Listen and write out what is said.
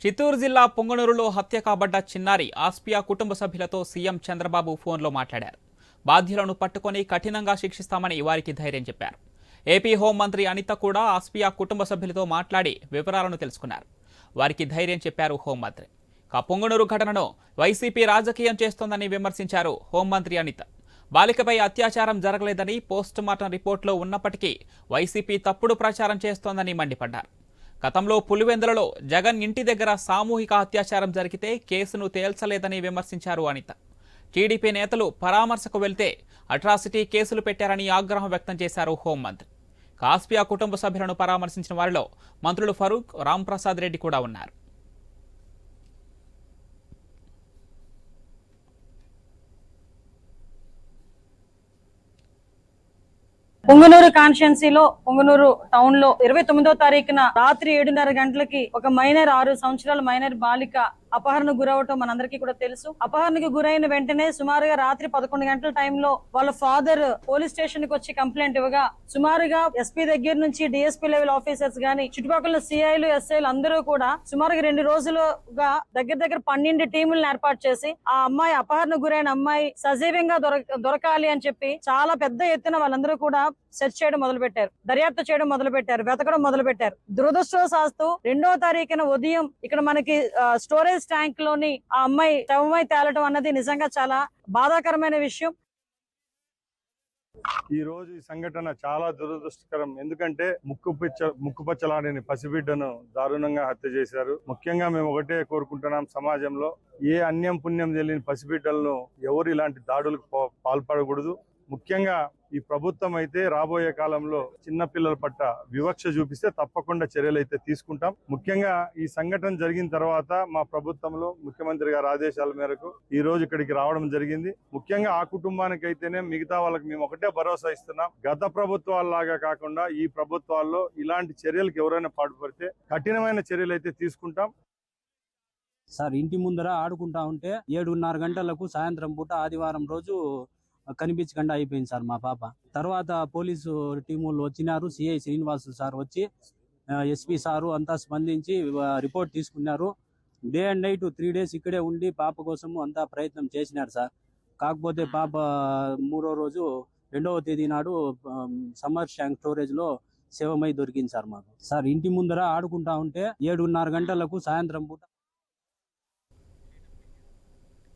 చిత్తూరు జిల్లా పొంగనూరులో హత్య కాబడ్డ చిన్నారి ఆస్పియా కుటుంబ సభ్యులతో సీఎం చంద్రబాబు ఫోన్లో మాట్లాడారు. బాధ్యులను పట్టుకొని కఠినంగా శిక్షిస్తామని వారికి ధైర్యం చెప్పారు. ఏపీ హోంమంత్రి అనిత కూడా ఆస్పియా కుటుంబ సభ్యులతో మాట్లాడి వివరాలను తెలుసుకున్నారు. వారికి ధైర్యం చెప్పారు హోంమంత్రి. పొంగనూరు ఘటనను వైసీపీ రాజకీయం చేస్తోందని విమర్శించారు హోంమంత్రి అనిత. బాలికపై అత్యాచారం జరగలేదని పోస్టుమార్టం రిపోర్టులో ఉన్నప్పటికీ వైసీపీ తప్పుడు ప్రచారం చేస్తోందని మండిపడ్డారు. గతంలో పులివెందులలో జగన్ ఇంటి దగ్గర సామూహిక అత్యాచారం జరిగితే కేసును తేల్చలేదని విమర్శించారు అనిత. టీడీపీ నేతలు పరామర్శకు వెళ్తే అట్రాసిటీ కేసులు పెట్టారని ఆగ్రహం వ్యక్తం చేశారు హోంమంత్రి. ఆస్పియా కుటుంబ సభ్యులను పరామర్శించిన వారిలో మంత్రులు ఫరూక్, రాంప్రసాద్ రెడ్డి కూడా ఉన్నారు. పొంగనూరు కాన్స్టిట్యున్సీలో పొంగనూరు టౌన్ లో 29వ తారీఖున రాత్రి 7:30 గంటలకి ఒక మైనర్ 6 సంవత్సరాల మైనర్ బాలిక అపహరణకు గురవటం మనందరికీ కూడా తెలుసు. అపహరణకు గురైన వెంటనే సుమారుగా రాత్రి 11 గంటల టైంలో వాళ్ళ ఫాదర్ పోలీస్ స్టేషన్ కి వచ్చి కంప్లైంట్ ఇవ్వగా సుమారుగా ఎస్పీ దగ్గర నుంచి డిఎస్పీ లెవెల్ ఆఫీసర్స్ గానీ చుట్టుపక్కల సిఐలు ఎస్ఐలు అందరూ కూడా సుమారుగా 2 రోజులుగా దగ్గర 12 టీములను ఏర్పాటు చేసి ఆ అమ్మాయి అపహరణకు గురైన అమ్మాయి సజీవంగా దొరకాలి అని చెప్పి చాలా పెద్ద ఎత్తున వాళ్ళందరూ కూడా సెర్చ్ చేయడం మొదలు పెట్టారు, దర్యాప్తు చేయడం మొదలు పెట్టారు, వెతకడం మొదలు పెట్టారు. దురదృష్టవశాత్తు 2వ తారీఖున ఉదయం ఇక్కడ మనకి స్టోరేజ్ ట్యాంక్ లోని ఆ అమ్మాయి శవమై తేలటం అన్నది నిజంగా చాలా బాధాకరమైన విషయం. ఈ రోజు ఈ సంఘటన చాలా దురదృష్టకరం. ఎందుకంటే ముక్కుపచ్చలాడని పసిబిడ్డను దారుణంగా హత్య చేశారు. ముఖ్యంగా మేము ఒకటే కోరుకుంటున్నాం, సమాజంలో ఏ అన్యం పుణ్యం తెలియని పసిబిడ్డలను ఎవరు ఇలాంటి దాడులకు పాల్పడకూడదు. ముఖ్యంగా ఈ ప్రభుత్వం అయితే రాబోయే కాలంలో చిన్న పిల్లల పట్ల వివక్ష చూపిస్తే తప్పకుండా చర్యలు అయితే తీసుకుంటాం. ముఖ్యంగా ఈ సంఘటన జరిగిన తర్వాత మా ప్రభుత్వంలో ముఖ్యమంత్రి గారి ఆదేశాల మేరకు ఈ రోజు ఇక్కడికి రావడం జరిగింది. ముఖ్యంగా ఆ కుటుంబానికి అయితేనే మిగతా వాళ్ళకి మేము ఒకటే భరోసా ఇస్తున్నాం, గత ప్రభుత్వాల్లాగా కాకుండా ఈ ప్రభుత్వాల్లో ఇలాంటి చర్యలకు ఎవరైనా పాటుపడితే కఠినమైన చర్యలు అయితే తీసుకుంటాం. సార్, ఇంటి ముందర ఆడుకుంటా ఉంటే 7:30 గంటలకు సాయంత్రం పూట ఆదివారం రోజు కనిపించకుండా అయిపోయింది సార్ మా పాప. తర్వాత పోలీసు టీములు వచ్చినారు, సిఐ శ్రీనివాసులు సార్ వచ్చి ఎస్పీ సారు అంతా స్పందించి రిపోర్ట్ తీసుకున్నారు. డే అండ్ నైట్ 3 days ఇక్కడే ఉండి పాప కోసము అంతా ప్రయత్నం చేసినారు సార్. కాకపోతే పాప 3వ రోజు 2వ తేదీ నాడు సమ్మర్ ట్యాంక్ స్టోరేజ్ లో శవమై దొరికింది సార్ మాకు. సార్, ఇంటి ముందర ఆడుకుంటా ఉంటే 7:30 గంటలకు సాయంత్రం పూట